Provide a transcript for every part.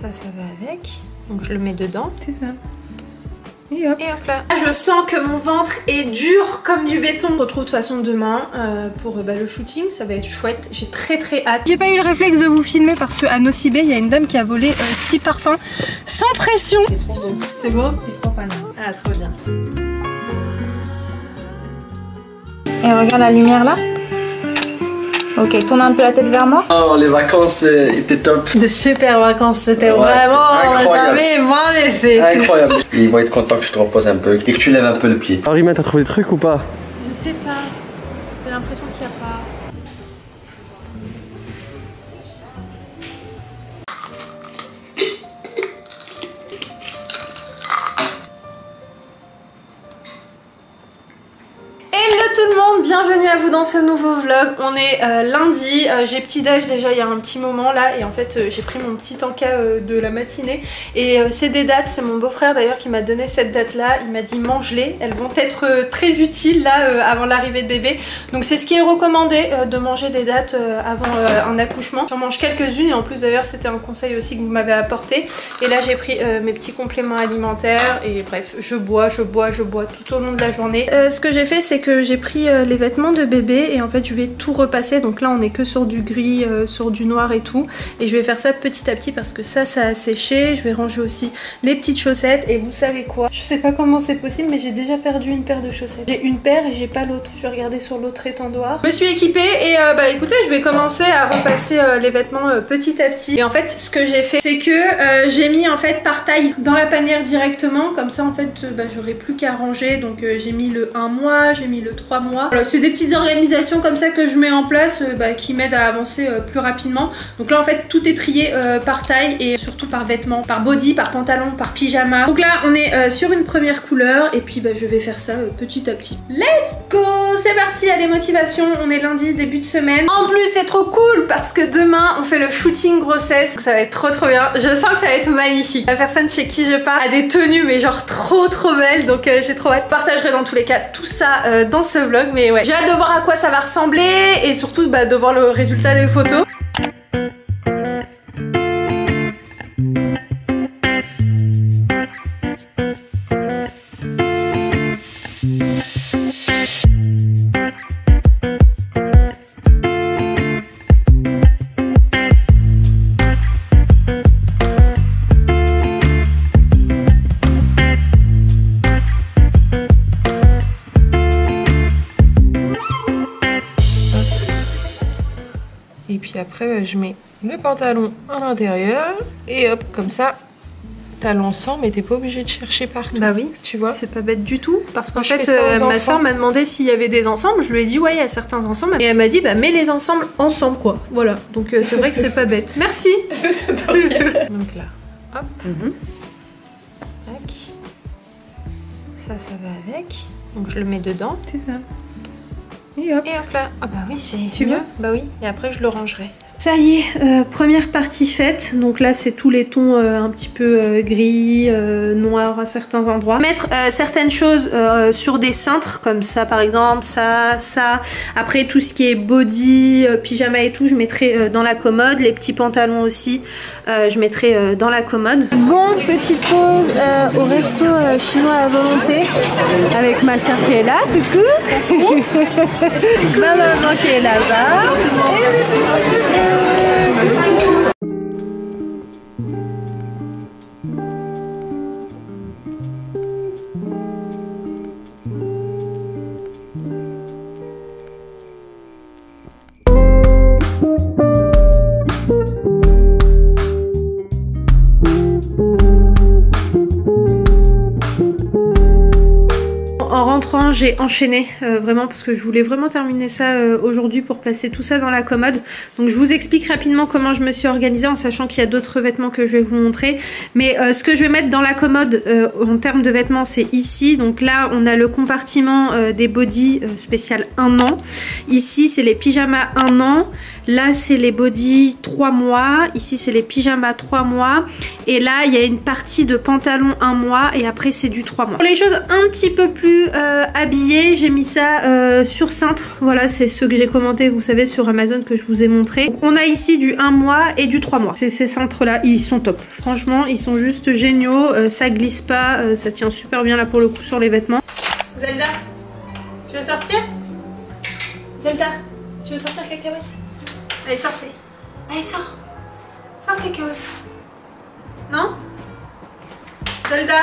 Ça va avec. Donc je le mets dedans. C'est ça. Et hop. Et hop là. Je sens que mon ventre est dur comme du béton. On se retrouve de toute façon demain pour le shooting. Ça va être chouette. J'ai très hâte. J'ai pas eu le réflexe de vous filmer parce qu'à Nocibé, il y a une dame qui a volé 6 parfums sans pression. C'est trop beau. C'est beau? C'est trop fan. Ah, trop bien. Et regarde la lumière là. Ok, tourne un peu la tête vers moi. Oh, les vacances étaient top. De super vacances, c'était Ouais, vraiment incroyable. magnifique. Incroyable. Ils vont être contents que tu te reposes un peu et que tu lèves un peu le pied. Arima, t'as trouvé des trucs ou pas? Je sais pas. J'ai l'impression qu'il n'y a pas. Tout le monde, bienvenue à vous dans ce nouveau vlog. On est lundi, j'ai petit déj déjà il y a un petit moment là et en fait j'ai pris mon petit encas de la matinée et c'est des dattes, c'est mon beau-frère d'ailleurs qui m'a donné cette date là, il m'a dit mange-les, elles vont être très utiles là avant l'arrivée de bébé, donc c'est ce qui est recommandé de manger des dattes avant un accouchement. J'en mange quelques-unes et en plus d'ailleurs c'était un conseil aussi que vous m'avez apporté et là j'ai pris mes petits compléments alimentaires et bref je bois tout au long de la journée. Ce que j'ai fait c'est que j'ai pris les vêtements de bébé et en fait je vais tout repasser, donc là on est que sur du gris, sur du noir et tout, et je vais faire ça petit à petit parce que ça a séché. Je vais ranger aussi les petites chaussettes et vous savez quoi, je sais pas comment c'est possible mais j'ai déjà perdu une paire de chaussettes. J'ai une paire et j'ai pas l'autre, je vais regarder sur l'autre étendoir. Je me suis équipée et bah écoutez je vais commencer à repasser les vêtements petit à petit et en fait ce que j'ai fait c'est que j'ai mis en fait par taille dans la panière directement, comme ça en fait j'aurai plus qu'à ranger, donc j'ai mis le 1 mois, j'ai mis le 3 mois. Voilà, c'est des petites organisations comme ça que je mets en place qui m'aident à avancer plus rapidement. Donc là en fait tout est trié par taille et surtout par vêtements, par body, par pantalon, par pyjama. Donc là on est sur une première couleur et puis je vais faire ça petit à petit. Let's go! C'est parti, allez motivation, on est lundi, début de semaine. En plus c'est trop cool parce que demain on fait le shooting grossesse. Donc ça va être trop bien, je sens que ça va être magnifique. La personne chez qui je pars a des tenues mais genre trop belles, donc j'ai trop hâte. Je partagerai dans tous les cas tout ça dans ce vlog, mais ouais, j'ai hâte de voir à quoi ça va ressembler et surtout de voir le résultat des photos. Et puis après je mets le pantalon à l'intérieur et hop comme ça t'as l'ensemble mais t'es pas obligé de chercher partout. Bah oui, tu vois, c'est pas bête du tout parce qu'en fait ma soeur m'a demandé s'il y avait des ensembles, je lui ai dit ouais il y a certains ensembles et elle m'a dit bah mets les ensembles ensemble quoi, voilà, donc c'est vrai que c'est pas bête. Merci. Donc là hop tac, ça va avec, donc je le mets dedans. C'est ça. Et hop là. Ah bah oui c'est mieux. Bah oui, et après je le rangerai. Ça y est, première partie faite. Donc là c'est tous les tons un petit peu gris, noir à certains endroits. Mettre certaines choses sur des cintres comme ça par exemple, ça. Après tout ce qui est body, pyjama et tout, je mettrai dans la commode. Les petits pantalons aussi, je mettrai dans la commode. Bon, petite pause au resto chinois à volonté avec ma soeur qui est là, coucou. Ma maman qui est là-bas. En rentrant j'ai enchaîné vraiment parce que je voulais vraiment terminer ça aujourd'hui pour placer tout ça dans la commode. Donc je vous explique rapidement comment je me suis organisée en sachant qu'il y a d'autres vêtements que je vais vous montrer. Mais ce que je vais mettre dans la commode en termes de vêtements c'est ici. Donc là on a le compartiment des bodys spécial 1 an. Ici c'est les pyjamas 1 an. Là c'est les bodys 3 mois, ici c'est les pyjamas 3 mois et là il y a une partie de pantalon 1 mois et après c'est du 3 mois. Pour les choses un petit peu plus habillées, j'ai mis ça sur cintre. Voilà, c'est ceux que j'ai commenté, vous savez, sur Amazon que je vous ai montré. Donc, on a ici du 1 mois et du 3 mois. Ces cintres là, ils sont top. Franchement, ils sont juste géniaux. Ça glisse pas, ça tient super bien là pour le coup sur les vêtements. Zelda, tu veux sortir? Zelda, tu veux sortir cacahuète? Allez, sortez. Allez, sors. Sors cacahuète. Non? Zelda.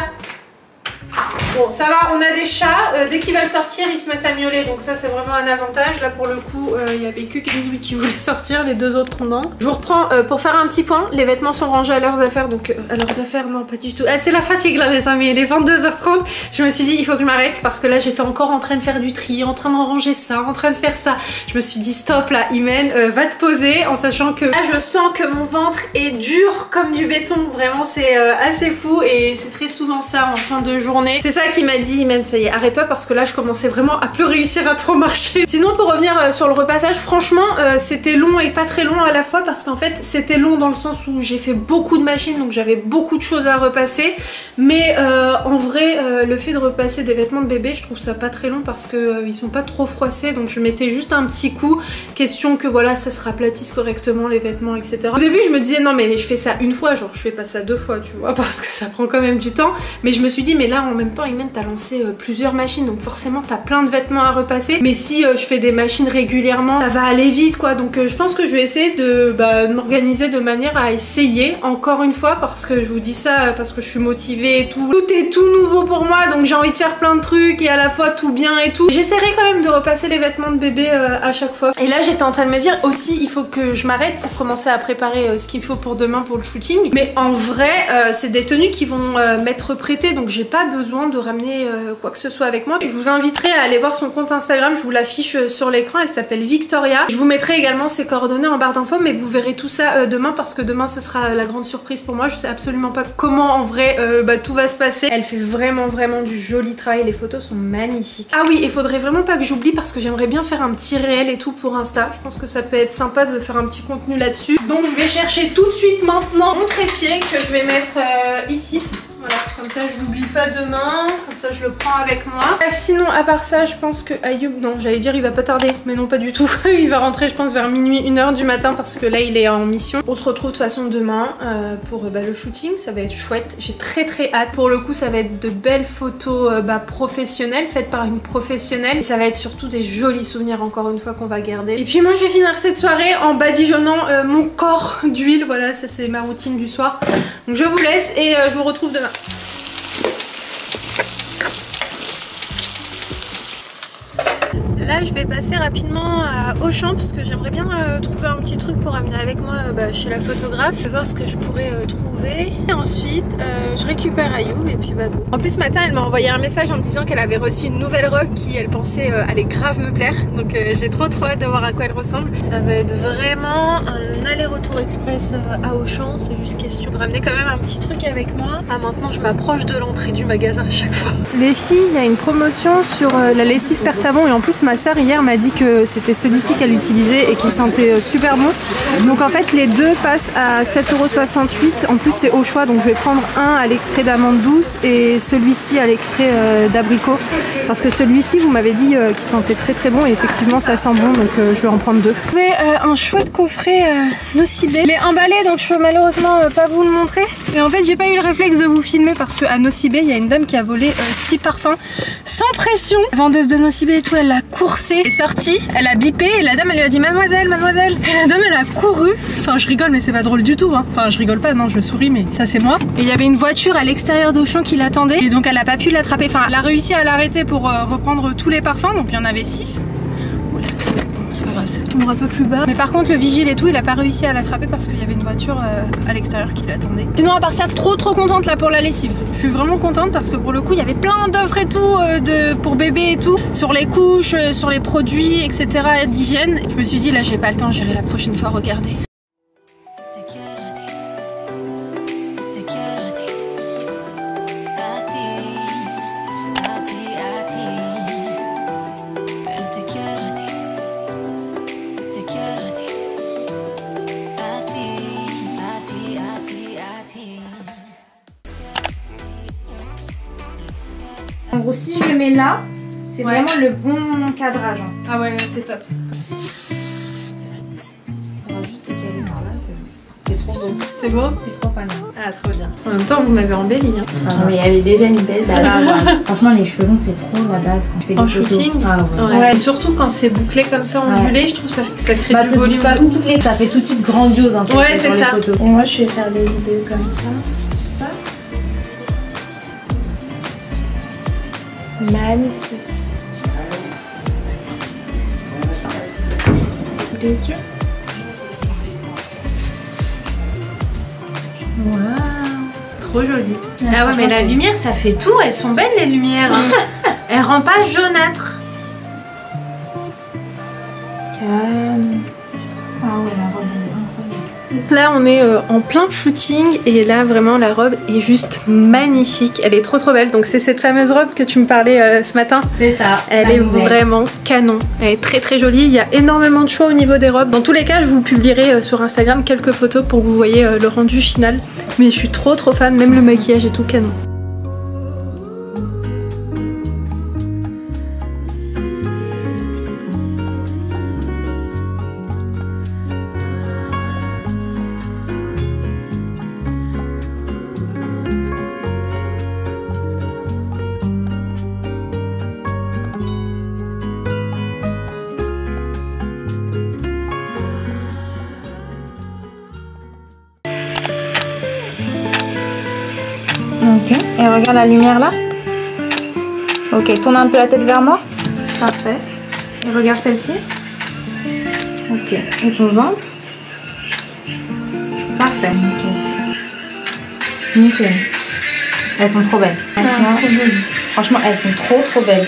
Bon, ça va, on a des chats, dès qu'ils veulent sortir, ils se mettent à miauler, donc ça c'est vraiment un avantage. Là pour le coup, il y avait que Grisouille qui voulait sortir, les deux autres non. Je vous reprends pour faire un petit point, les vêtements sont rangés à leurs affaires, donc à leurs affaires non pas du tout. Ah, c'est la fatigue là les amis, il est 22h30, je me suis dit il faut que je m'arrête parce que là j'étais encore en train de faire du tri, en train de ranger ça, en train de faire ça. Je me suis dit stop là Imen, va te poser en sachant que là je sens que mon ventre est dur comme du béton, vraiment c'est assez fou et c'est très souvent ça en fin de journée. C'est ça qui m'a dit, Imen, ça y est, arrête-toi parce que là je commençais vraiment à plus réussir à trop marcher. Sinon pour revenir sur le repassage, franchement c'était long et pas très long à la fois parce qu'en fait c'était long dans le sens où j'ai fait beaucoup de machines donc j'avais beaucoup de choses à repasser. Mais en vrai le fait de repasser des vêtements de bébé je trouve ça pas très long parce que ils sont pas trop froissés donc je mettais juste un petit coup, question que voilà ça se raplatisse correctement les vêtements etc. Au début je me disais non mais je fais ça une fois, genre je fais pas ça 2 fois tu vois parce que ça prend quand même du temps, mais je me suis dit mais là en même temps Imen t'as lancé plusieurs machines donc forcément t'as plein de vêtements à repasser, mais si je fais des machines régulièrement ça va aller vite quoi, donc je pense que je vais essayer de m'organiser de manière à essayer encore une fois parce que je vous dis ça parce que je suis motivée et tout est tout nouveau pour moi donc j'ai envie de faire plein de trucs et à la fois tout bien et tout. J'essaierai quand même de repasser les vêtements de bébé à chaque fois. Et là j'étais en train de me dire aussi il faut que je m'arrête pour commencer à préparer ce qu'il faut pour demain pour le shooting, mais en vrai c'est des tenues qui vont m'être prêtées donc j'ai pas besoin de ramener quoi que ce soit avec moi. Et je vous inviterai à aller voir son compte Instagram, je vous l'affiche sur l'écran, elle s'appelle Victoria. Je vous mettrai également ses coordonnées en barre d'infos, mais vous verrez tout ça demain parce que demain ce sera la grande surprise pour moi. Je sais absolument pas comment en vrai tout va se passer. Elle fait vraiment du joli travail, les photos sont magnifiques. Ah oui, il faudrait vraiment pas que j'oublie parce que j'aimerais bien faire un petit réel et tout pour Insta. Je pense que ça peut être sympa de faire un petit contenu là-dessus. Donc je vais chercher tout de suite maintenant mon trépied que je vais mettre ici. Voilà, comme ça je l'oublie pas demain, comme ça je le prends avec moi. Bref, sinon à part ça, je pense que Ayoub, non j'allais dire il va pas tarder, mais non pas du tout. Il va rentrer je pense vers minuit, 1h du matin parce que là il est en mission. On se retrouve de toute façon demain pour le shooting, ça va être chouette. J'ai très hâte, pour le coup ça va être de belles photos professionnelles, faites par une professionnelle. Et ça va être surtout des jolis souvenirs encore une fois qu'on va garder. Et puis moi je vais finir cette soirée en badigeonnant mon corps d'huile, voilà ça c'est ma routine du soir. Donc je vous laisse et je vous retrouve demain. Là je vais passer rapidement à Auchan parce que j'aimerais bien trouver un petit truc pour amener avec moi chez la photographe. Je vais voir ce que je pourrais trouver. Et ensuite je récupère Ayoub et puis go. En plus ce matin elle m'a envoyé un message en me disant qu'elle avait reçu une nouvelle robe qui elle pensait allait grave me plaire. Donc j'ai trop hâte de voir à quoi elle ressemble. Ça va être vraiment un aller-retour express à Auchan. C'est juste question de ramener quand même un petit truc avec moi. Ah maintenant je m'approche de l'entrée du magasin à chaque fois. Les filles, il y a une promotion sur la lessive Persavon et en plus ma soeur hier m'a dit que c'était celui-ci qu'elle utilisait et qui sentait super bon. Donc en fait les deux passent à 7,68 €. En plus c'est au choix donc je vais prendre un à l'extrait d'amande douce et celui-ci à l'extrait d'abricot. Parce que celui-ci vous m'avez dit qu'il sentait très bon et effectivement ça sent bon donc je vais en prendre deux. J'ai trouvé un chouette coffret Nocibé. Il est emballé donc je peux malheureusement pas vous le montrer. Et en fait j'ai pas eu le réflexe de vous filmer parce qu'à Nocibé il y a une dame qui a volé 6 parfums sans pression. La vendeuse de Nocibé et tout elle l'a coursé, elle est sortie, elle a bipé et la dame elle lui a dit mademoiselle. Et la dame elle a couru. Enfin je rigole mais c'est pas drôle du tout hein. Enfin je rigole pas, non je souris mais ça c'est moi. Et il y avait une voiture à l'extérieur d'Auchan qui l'attendait et donc elle a pas pu l'attraper. Enfin elle a réussi à l'arrêter pour reprendre tous les parfums donc il y en avait 6. C'est pas grave, ça tombera un peu plus bas. Mais par contre le vigile et tout il a pas réussi à l'attraper parce qu'il y avait une voiture à l'extérieur qui l'attendait. Sinon à part ça trop contente là pour la lessive. Je suis vraiment contente parce que pour le coup il y avait plein d'offres et tout pour bébé et tout. Sur les couches, sur les produits etc d'hygiène. Je me suis dit là j'ai pas le temps, j'irai la prochaine fois regarder. met là, c'est Ouais. vraiment le bon cadrage. Hein. Ah ouais, c'est top. On va juste te caler par là, c'est trop beau. C'est beau? C'est trop fan. Ah, trop bien. En même temps, vous m'avez embelli. Hein. Ah, mais il y avait déjà une belle base. Franchement, les cheveux longs, c'est trop la base quand je fais des En photos. shooting, Ah, ouais. ouais. Et surtout quand c'est bouclé comme ça, ondulé, je trouve ça crée Bah, du de toute volume. façon, ça fait tout de suite grandiose en fait, Ouais, sur c'est les ça. photos. Et moi, je vais faire des vidéos comme ça. Magnifique. Les yeux. Waouh, trop joli. Ouais, Ah ouais, mais la franchement, lumière, ça fait tout. Elles sont belles les lumières. Hein. Elles rendent pas jaunâtre. calme. Ah ouais, la robe elle est incroyable. Là, on est en plein shooting et là, vraiment, la robe est juste magnifique. Elle est trop trop belle. Donc, c'est cette fameuse robe que tu me parlais ce matin. C'est ça. Elle est vraiment canon. Elle est très très jolie. Il y a énormément de choix au niveau des robes. Dans tous les cas, je vous publierai sur Instagram quelques photos pour que vous voyez le rendu final. Mais je suis trop trop fan. Même le maquillage est tout canon. Ok. Et regarde la lumière là. Ok, tourne un peu la tête vers moi. Parfait. Et regarde celle-ci. Ok. Et ton ventre. Parfait. Nickel. Nickel. Elles sont trop belles. Franchement, elles sont trop belles.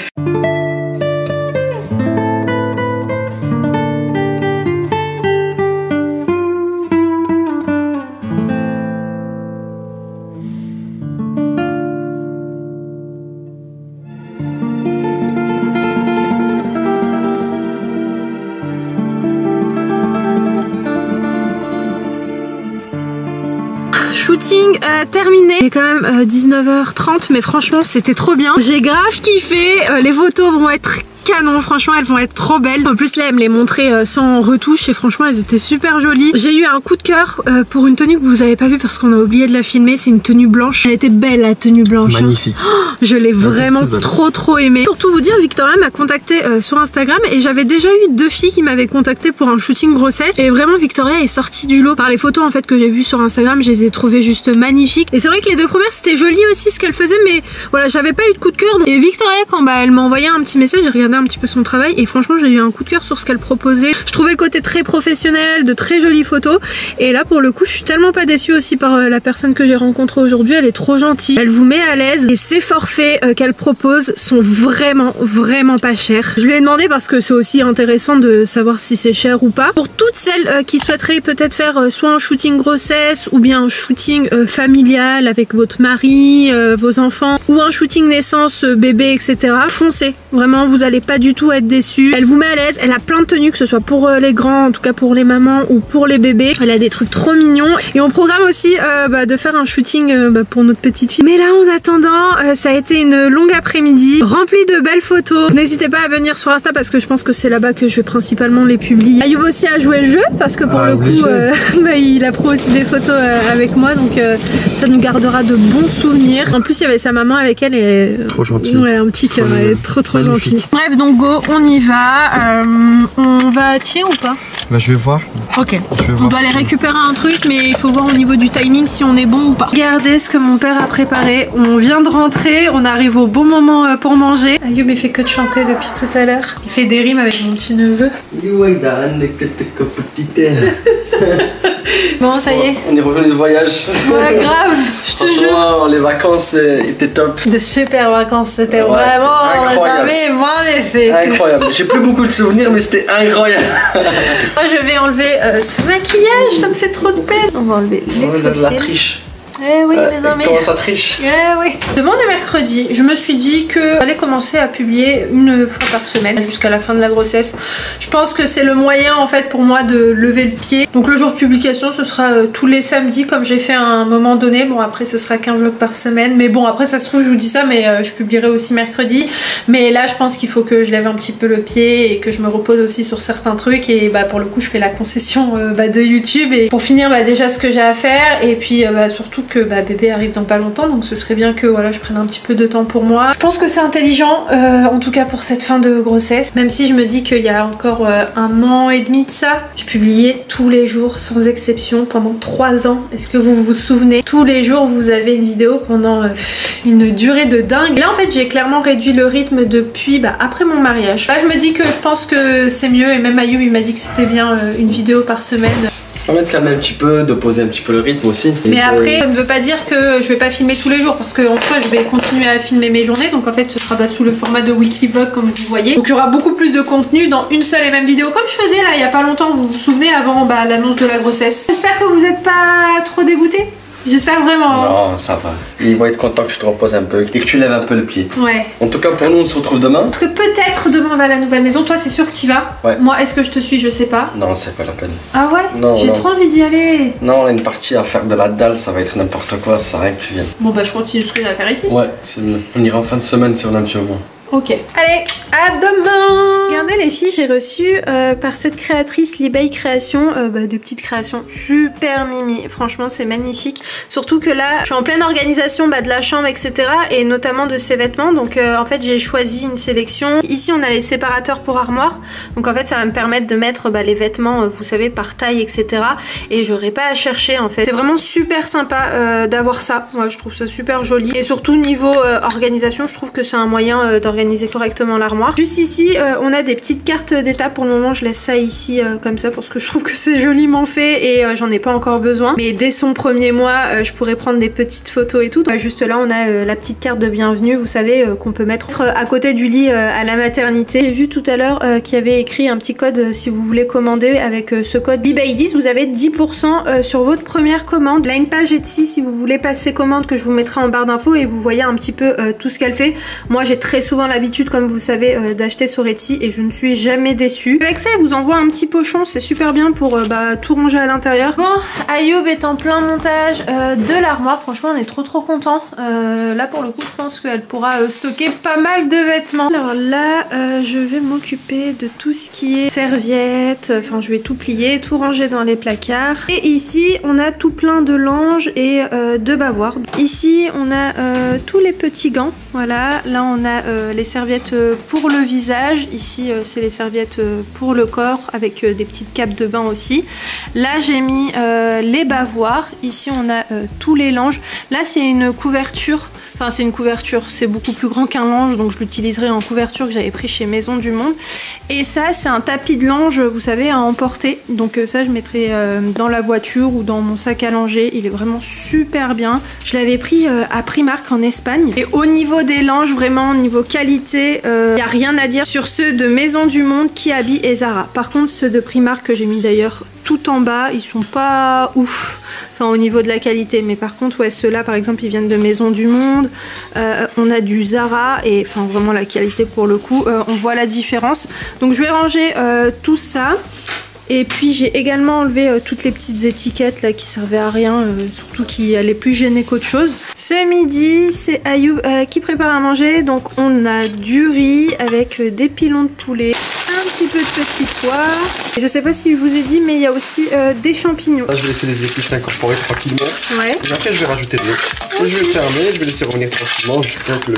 Shooting terminé. Il est quand même 19h30, mais franchement c'était trop bien. J'ai grave kiffé. Les photos vont être canon, franchement elles vont être trop belles. En plus là elle me les montrait sans retouche et franchement elles étaient super jolies. J'ai eu un coup de cœur pour une tenue que vous avez pas vue parce qu'on a oublié de la filmer. C'est une tenue blanche. Elle était belle la tenue blanche. Magnifique. Oh, je l'ai vraiment trop aimée. Pour tout vous dire, Victoria m'a contacté sur Instagram et j'avais déjà eu 2 filles qui m'avaient contacté pour un shooting grossesse. Et vraiment Victoria est sortie du lot par les photos en fait que j'ai vues sur Instagram. Je les ai trouvées juste magnifiques. Et c'est vrai que les 2 premières c'était joli aussi ce qu'elle faisait, mais voilà j'avais pas eu de coup de cœur. Et Victoria quand elle m'a envoyé un petit message, j'ai regardé un petit peu son travail et franchement j'ai eu un coup de cœur sur ce qu'elle proposait. Je trouvais le côté très professionnel, de très jolies photos. Et là pour le coup je suis tellement pas déçue aussi par la personne que j'ai rencontrée aujourd'hui. Elle est trop gentille, elle vous met à l'aise et ses forfaits qu'elle propose sont vraiment pas chers. Je lui ai demandé parce que c'est aussi intéressant de savoir si c'est cher ou pas. Pour toutes celles qui souhaiteraient peut-être faire soit un shooting grossesse ou bien un shooting familial avec votre mari, vos enfants ou un shooting naissance bébé etc. Foncez, vraiment vous allez pas du tout être déçus. Elle vous met à l'aise, elle a plein de tenues que ce soit pour les grands, en tout cas pour les mamans ou pour les bébés. Elle a des trucs trop mignons et on programme aussi de faire un shooting pour notre petite fille. Mais là en attendant ça a été une longue après-midi remplie de belles photos. N'hésitez pas à venir sur Insta parce que je pense que c'est là-bas que je vais principalement les publier. Ayoub aussi a joué le jeu parce que pour le coup il a pris aussi des photos avec moi donc ça nous gardera de bons souvenirs. En plus il y avait sa maman avec elle et trop gentille. Ouais, un petit cœur, elle est trop gentille. Bref donc go, on y va. On va tirer ou pas? Bah je vais voir. Ok. On doit aller récupérer un truc mais il faut voir au niveau du timing si on est bon ou pas. Regardez ce que mon père a préparé. On vient de rentrer, on arrive au bon moment pour manger. Ayoub il fait que de chanter depuis tout à l'heure. Il fait des rimes avec mon petit neveu. Bon ça y est. On est revenu de voyage. Ouais grave, je te jure. Franchement, les vacances étaient top. De super vacances, c'était Ouais, vraiment c'était magnifique. Incroyable. J'ai plus beaucoup de souvenirs mais c'était incroyable. Moi je vais enlever ce maquillage, ça me fait trop de peine. On va enlever les La fossiles. triche. Eh oui, les amis. Comment ça triche? Eh oui. Demain on est mercredi. Je me suis dit que j'allais commencer à publier une fois par semaine jusqu'à la fin de la grossesse. Je pense que c'est le moyen en fait pour moi de lever le pied. Donc le jour de publication ce sera tous les samedis comme j'ai fait à un moment donné. Bon après ce sera qu'un vlog par semaine. Mais bon après ça se trouve je vous dis ça mais je publierai aussi mercredi. Mais là je pense qu'il faut que je lève un petit peu le pied et que je me repose aussi sur certains trucs. Et bah pour le coup je fais la concession de YouTube. Et pour finir déjà ce que j'ai à faire. Et puis surtout que bébé arrive dans pas longtemps. Donc ce serait bien que voilà je prenne un petit peu de temps pour moi. Je pense que c'est intelligent en tout cas pour cette fin de grossesse. Même si je me dis qu'il y a encore 1 an et demi de ça, je publiais tous les jours sans exception pendant 3 ans. Est-ce que vous vous souvenez? Tous les jours vous avez une vidéo pendant une durée de dingue. Là en fait j'ai clairement réduit le rythme depuis après mon mariage. Là je me dis que je pense que c'est mieux et même Ayoub il m'a dit que c'était bien une vidéo par semaine. Permet de calmer un petit peu, de poser un petit peu le rythme aussi. Mais après, ça ne veut pas dire que je vais pas filmer tous les jours parce qu'en soi, je vais continuer à filmer mes journées. Donc en fait, ce sera sous le format de weekly vlog comme vous voyez. Donc il y aura beaucoup plus de contenu dans une seule et même vidéo comme je faisais là il y a pas longtemps. Vous vous souvenez avant l'annonce de la grossesse. J'espère que vous n'êtes pas trop dégoûtés. J'espère vraiment. Non, ça va. Ils vont être contents que tu te reposes un peu et que tu lèves un peu le pied. Ouais. En tout cas, pour nous, on se retrouve demain. Parce que peut-être demain on va à la nouvelle maison. Toi, c'est sûr que tu vas. Ouais. Moi, est-ce que je te suis? Je sais pas. Non, c'est pas la peine. Ah ouais? Non. J'ai trop envie d'y aller. Non, on a une partie à faire de la dalle, ça va être n'importe quoi, ça sert à rien que tu viennes. Bon, je continue ce que j'ai à faire ici. Ouais, c'est mieux. On ira en fin de semaine si on a un petit moment. Ok. Allez, à demain. Regardez les filles, j'ai reçu par cette créatrice Libay Création de petites créations super mimi. Franchement c'est magnifique. Surtout que là je suis en pleine organisation de la chambre etc. Et notamment de ses vêtements. Donc en fait j'ai choisi une sélection. Ici on a les séparateurs pour armoire. Donc en fait ça va me permettre de mettre les vêtements vous savez par taille etc. Et j'aurai pas à chercher en fait. C'est vraiment super sympa d'avoir ça. Moi je trouve ça super joli. Et surtout niveau organisation je trouve que c'est un moyen d'organiser correctement l'armoire. Juste ici on a des petites cartes d'étape. Pour le moment je laisse ça ici comme ça parce que je trouve que c'est joliment fait et j'en ai pas encore besoin. Mais dès son premier mois je pourrais prendre des petites photos et tout. Juste là on a la petite carte de bienvenue vous savez qu'on peut mettre à côté du lit à la maternité. J'ai vu tout à l'heure qu'il y avait écrit un petit code si vous voulez commander avec ce code BBay10 vous avez 10% sur votre première commande. Là une page Etsy si vous voulez passer commande que je vous mettrai en barre d'infos et vous voyez un petit peu tout ce qu'elle fait. Moi j'ai très souvent l'habitude comme vous savez d'acheter sur Etsy et je ne suis jamais déçue. Avec ça elle vous envoie un petit pochon, c'est super bien pour tout ranger à l'intérieur. Bon, Ayoub est en plein montage de l'armoire, franchement on est trop content. Là pour le coup je pense qu'elle pourra stocker pas mal de vêtements. Alors là je vais m'occuper de tout ce qui est serviettes, enfin je vais tout plier, tout ranger dans les placards. Et ici on a tout plein de linge et de bavoirs. Ici on a tous les petits gants, voilà, là on a les serviettes pour le visage, ici c'est les serviettes pour le corps avec des petites capes de bain aussi. Là j'ai mis les bavoirs, ici on a tous les linges. Là c'est une couverture, enfin c'est une couverture, c'est beaucoup plus grand qu'un linge donc je l'utiliserai en couverture que j'avais pris chez Maison du Monde. Et ça c'est un tapis de linge vous savez à emporter, donc ça je mettrai dans la voiture ou dans mon sac à langer, il est vraiment super bien. Je l'avais pris à Primark en Espagne et au niveau des linges vraiment au niveau qualité il n'y a rien à dire sur ceux de Maison du Monde, Kiabi et Zara. Par contre ceux de Primark que j'ai mis d'ailleurs tout en bas ils sont pas ouf, enfin au niveau de la qualité, mais par contre ouais ceux-là par exemple ils viennent de Maison du Monde, on a du Zara et enfin vraiment la qualité pour le coup on voit la différence. Donc je vais ranger tout ça. Et puis j'ai également enlevé toutes les petites étiquettes là qui servaient à rien, surtout qui allaient plus gêner qu'autre chose. Ce midi c'est Ayoub qui prépare à manger, donc on a du riz avec des pilons de poulet, un petit peu de petits pois. Et je sais pas si je vous ai dit mais il y a aussi des champignons. Là je vais laisser les épices s'incorporer tranquillement. Ouais. Et après je vais rajouter de l'eau. Je vais fermer, je vais laisser revenir tranquillement jusqu'à que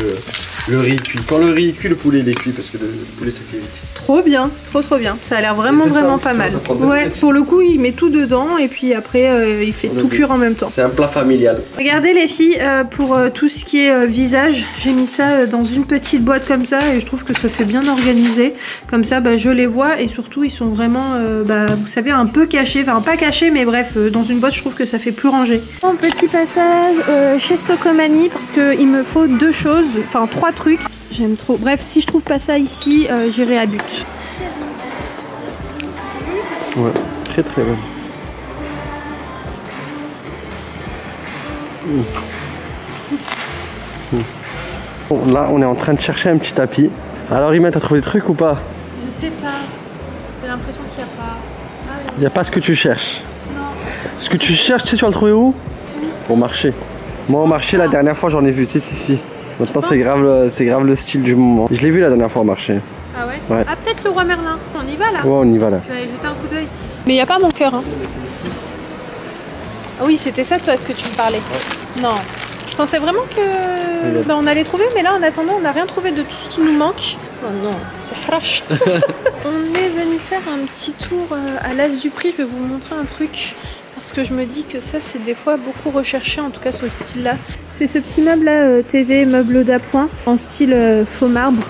le riz cuit. Quand le riz cuit, le poulet il est cuit parce que le poulet ça cuit vite. Trop bien, trop bien. Ça a l'air vraiment pas mal. Ouais, pour le coup il met tout dedans et puis après il fait tout cuire en même temps. C'est un plat familial. Regardez les filles, pour tout ce qui est visage, j'ai mis ça dans une petite boîte comme ça et je trouve que ça fait bien organisé. Comme ça je les vois et surtout ils sont vraiment vous savez un peu cachés, enfin pas cachés mais bref dans une boîte je trouve que ça fait plus rangé. Un petit passage chez Stockomanie parce qu'il me faut 2 choses, enfin 3 trucs. J'aime trop. Bref, si je trouve pas ça ici, j'irai à But. Ouais, très bon. Bon, là, on est en train de chercher un petit tapis. Alors, Imen, t'as trouvé des trucs ou pas? Je sais pas. J'ai l'impression qu'il n'y a pas. Ah, Il n'y a pas ce que tu cherches. non. Ce que tu cherches, tu sais, tu vas le trouver où? Au marché. Moi, au marché, la dernière fois, j'en ai vu. Si. Maintenant, c'est grave le style du moment. Je l'ai vu la dernière fois au marché. Ah ouais? Ah, peut-être le roi Merlin. On y va là? Ouais, on y va là. Je vais aller jeter un coup d'œil. Mais il n'y a pas mon cœur. Hein. Ah oui, c'était ça toi que tu me parlais. Ouais. Non. Je pensais vraiment que on allait trouver, mais là en attendant, on n'a rien trouvé de tout ce qui nous manque. Oh non, c'est harash. On est venu faire un petit tour à l'As du Prix. Je vais vous montrer un truc. Parce que je me dis que ça, c'est des fois beaucoup recherché, en tout cas ce style-là. C'est ce petit meuble là, TV, meuble d'appoint, en style faux marbre.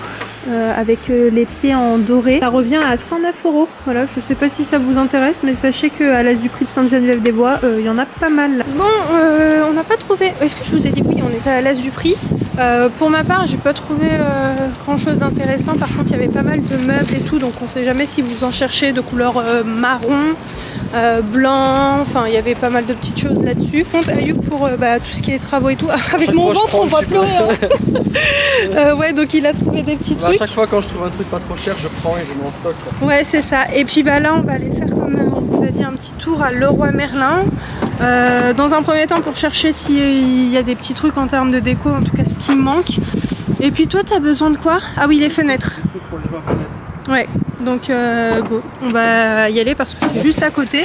Avec les pieds en doré. Ça revient à 109 €. Voilà, je sais pas si ça vous intéresse, mais sachez qu'à l'As du Prix de Sainte-Geneviève-des-Bois, il y en a pas mal. Là. Bon, on n'a pas trouvé. Est-ce que je vous ai dit oui, on était à l'As du Prix. Pour ma part, j'ai pas trouvé grand chose d'intéressant. Par contre, il y avait pas mal de meubles et tout, donc on sait jamais si vous en cherchez de couleur marron, blanc. Enfin, il y avait pas mal de petites choses là-dessus. Par contre, Ayoub pour tout ce qui est travaux et tout. Avec mon ventre, on va pleurer. Hein. Ouais, donc il a trouvé des petits trucs. À chaque fois quand je trouve un truc pas trop cher, je prends et je mets en stock. Quoi. Ouais, c'est ça. Et puis là, on va aller faire comme on vous a dit un petit tour à Leroy Merlin. Dans un premier temps pour chercher s'il y a des petits trucs en termes de déco, en tout cas ce qui me manque. Et puis toi, t'as besoin de quoi? Ah oui, les fenêtres. Ouais, donc go. On va y aller parce que c'est juste à côté.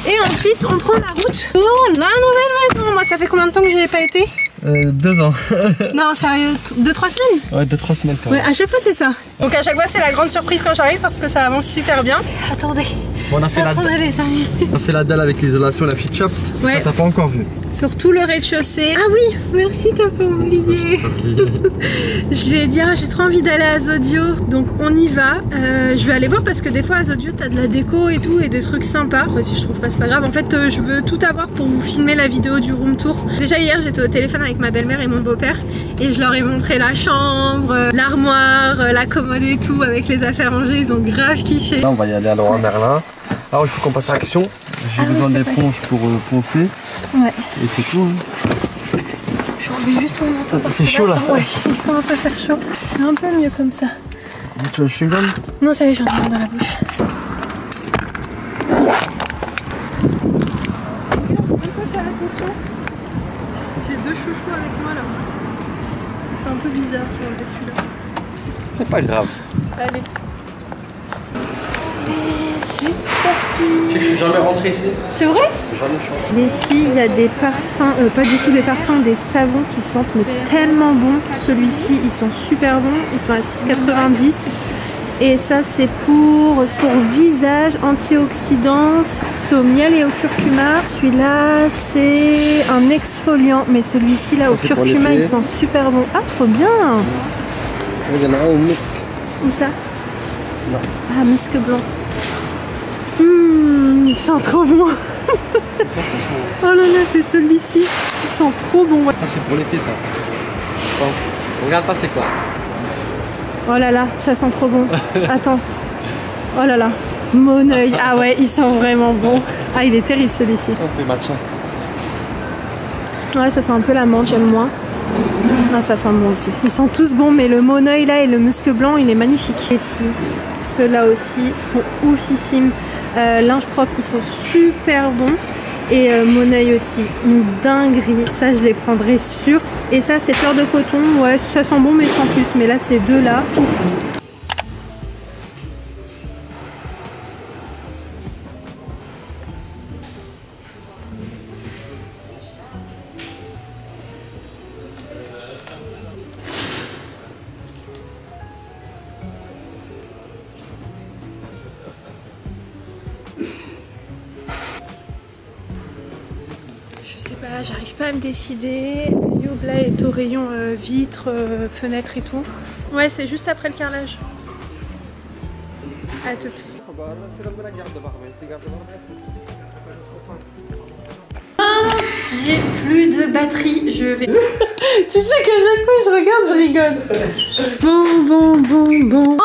Et ensuite, on prend la route pour la nouvelle maison. Moi, ça fait combien de temps que j'y ai pas été? 2 ans. Non, sérieux, 2-3 semaines? Ouais, 2-3 semaines quand même. Ouais, à chaque fois c'est ça. Donc à chaque fois c'est la grande surprise quand j'arrive parce que ça avance super bien. Attendez. Bon, on a fait Attendez les amis. On a fait la dalle avec l'isolation, la petite shop. Ouais. T'as pas encore vu. Surtout le rez-de-chaussée. Ah oui, merci, t'as pas oublié. Je lui ai dit, ah, j'ai trop envie d'aller à Zodio. Donc on y va. Je vais aller voir parce que des fois à Zodio t'as de la déco et tout et des trucs sympas. Enfin, si je trouve pas, c'est pas grave. En fait, je veux tout avoir pour vous filmer la vidéo du room tour. Déjà hier, j'étais au téléphone avec ma belle-mère et mon beau-père et je leur ai montré la chambre, l'armoire, la commode et tout avec les affaires rangées. Ils ont grave kiffé. Là, on va y aller à Leroy Merlin. Alors, il faut qu'on passe à l'action. J'ai besoin d'éponges pour poncer. Ouais. Et c'est tout. Hein. Je remets juste mon manteau. C'est chaud là. Ouais, il commence à faire chaud. C'est un peu mieux comme ça. Tu veux le chewing-gum? Non, ça y est, j'en ai un dans la bouche. J'ai 2 chouchous avec moi là. Ça fait un peu bizarre, je vais enlever celui-là. C'est pas grave. Allez. Et c'est parti. Je suis jamais rentré ici. C'est vrai? Jamais je suis. Mais ici, il y a des parfums, pas du tout des parfums, des savons qui sentent mais tellement bons. Celui-ci, ils sont super bons. Ils sont à 6,90 €. Et ça, c'est pour visage, antioxydants. C'est au miel et au curcuma. Celui-là, c'est un exfoliant. Mais celui-ci, là, au curcuma, il sent super bon. Ah, trop bien! Il y en a un au musc. Où ça? Non. Ah, musc blanc. Il sent trop bon. Oh là là, c'est celui-ci. Il sent trop bon. Ah, c'est pour l'été ça. Bon. Regarde pas c'est quoi. Oh là là, ça sent trop bon. Attends. Oh là là. Mon œil. Ah ouais, il sent vraiment bon. Ah, il est terrible celui-ci. Des matchs. Ouais, ça sent un peu la menthe, j'aime moins. Ah, ça sent bon aussi. Ils sont tous bons, mais le Moneuil là et le musc blanc, il est magnifique. Les filles, ceux-là aussi sont oufissimes. Linge propre, ils sont super bons. Et Moneuil aussi, une dinguerie. Ça, je les prendrai sûr. Et ça, c'est fleur de coton. Ouais, ça sent bon, mais sans plus. Mais là, ces deux-là, ouf. Je sais pas, j'arrive pas à me décider. Youb là est au rayon vitres, fenêtres et tout. Ouais, c'est juste après le carrelage. À tout. J'ai plus de batterie, je vais... Tu sais qu'à chaque fois je regarde, je rigole. Bon.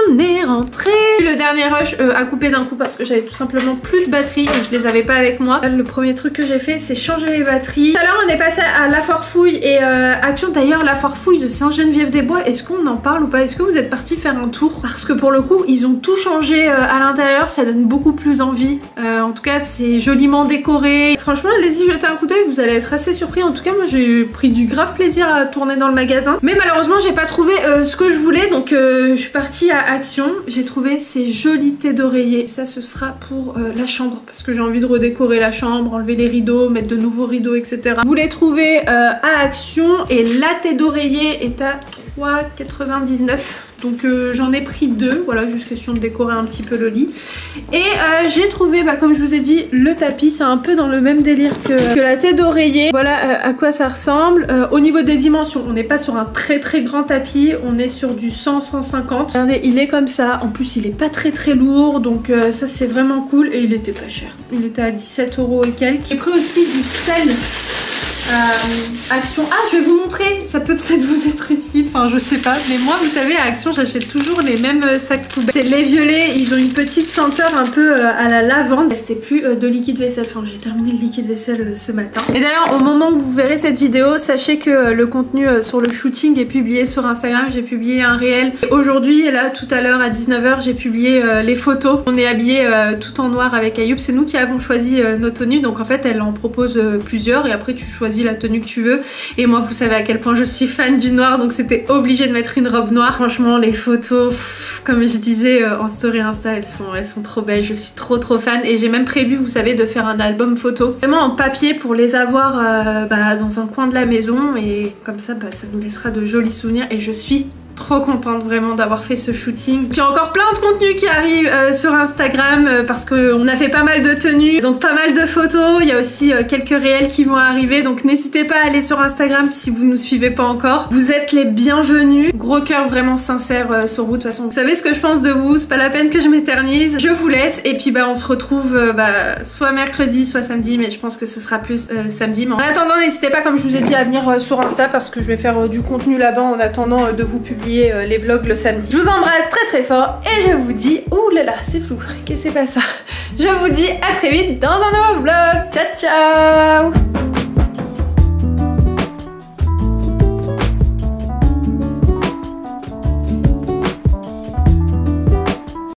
On est rentré. Le dernier rush a coupé d'un coup parce que j'avais tout simplement plus de batterie et je les avais pas avec moi. Le premier truc que j'ai fait, c'est changer les batteries. Tout à l'heure, on est passé à La Forfouille et Action. D'ailleurs, La Forfouille de Sainte-Geneviève-des-Bois, est-ce qu'on en parle ou pas? Est-ce que vous êtes partis faire un tour? Parce que pour le coup, ils ont tout changé à l'intérieur. Ça donne beaucoup plus envie. En tout cas, c'est joliment décoré. Franchement, allez-y, jetez un coup d'œil. Vous allez être assez surpris. En tout cas, moi, j'ai pris du grave plaisir à tourner dans le magasin. Mais malheureusement, j'ai pas trouvé ce que je voulais. Donc, je suis partie à Action. J'ai trouvé ces jolis thés d'oreiller. Ça, ce sera pour la chambre. Parce que j'ai envie de redécorer la chambre, enlever les rideaux, mettre de nouveaux rideaux, etc. Vous les trouvez à Action. Et la thé d'oreiller est à 3,99 €. Donc j'en ai pris 2, voilà, juste question de décorer un petit peu le lit. Et j'ai trouvé, comme je vous ai dit, le tapis, c'est un peu dans le même délire que la thé d'oreiller. Voilà à quoi ça ressemble. Au niveau des dimensions, on n'est pas sur un très grand tapis, on est sur du 100-150. Regardez, il est comme ça, en plus il est pas très lourd, donc ça c'est vraiment cool. Et il était pas cher, il était à 17 € et quelques. J'ai pris aussi du sel. Action. Ah, je vais vous montrer, ça peut peut-être vous être utile, enfin je sais pas, mais moi vous savez à Action j'achète toujours les mêmes sacs poubelles. C'est lait violet, ils ont une petite senteur un peu à la lavande. Il restait plus de liquide vaisselle, enfin j'ai terminé le liquide vaisselle ce matin. Et d'ailleurs au moment où vous verrez cette vidéo, sachez que le contenu sur le shooting est publié sur Instagram. J'ai publié un réel aujourd'hui et là tout à l'heure à 19 h j'ai publié les photos. On est habillés tout en noir avec Ayoub, c'est nous qui avons choisi nos tenues, donc en fait elle en propose plusieurs et après tu choisis la tenue que tu veux. Et moi vous savez à quel point je suis fan du noir, donc c'était obligé de mettre une robe noire. Franchement les photos, comme je disais en story Insta, elles sont trop belles, je suis trop fan. Et j'ai même prévu, vous savez, de faire un album photo vraiment en papier pour les avoir dans un coin de la maison, et comme ça ça nous laissera de jolis souvenirs. Et je suis trop contente vraiment d'avoir fait ce shooting. Il y a encore plein de contenu qui arrive sur Instagram parce qu'on a fait pas mal de tenues, donc pas mal de photos. Il y a aussi quelques réels qui vont arriver, donc n'hésitez pas à aller sur Instagram si vous ne nous suivez pas encore. Vous êtes les bienvenus. Gros cœur vraiment sincère sur vous. De toute façon, vous savez ce que je pense de vous, c'est pas la peine que je m'éternise. Je vous laisse et puis on se retrouve soit mercredi, soit samedi, mais je pense que ce sera plus samedi. Mais en attendant, n'hésitez pas, comme je vous ai dit, à venir sur Insta parce que je vais faire du contenu là-bas en attendant de vous publier les vlogs le samedi. Je vous embrasse très fort et je vous dis, ouh là là, c'est flou, qu'est-ce que c'est pas ça? Je vous dis à très vite dans un nouveau vlog. Ciao ciao.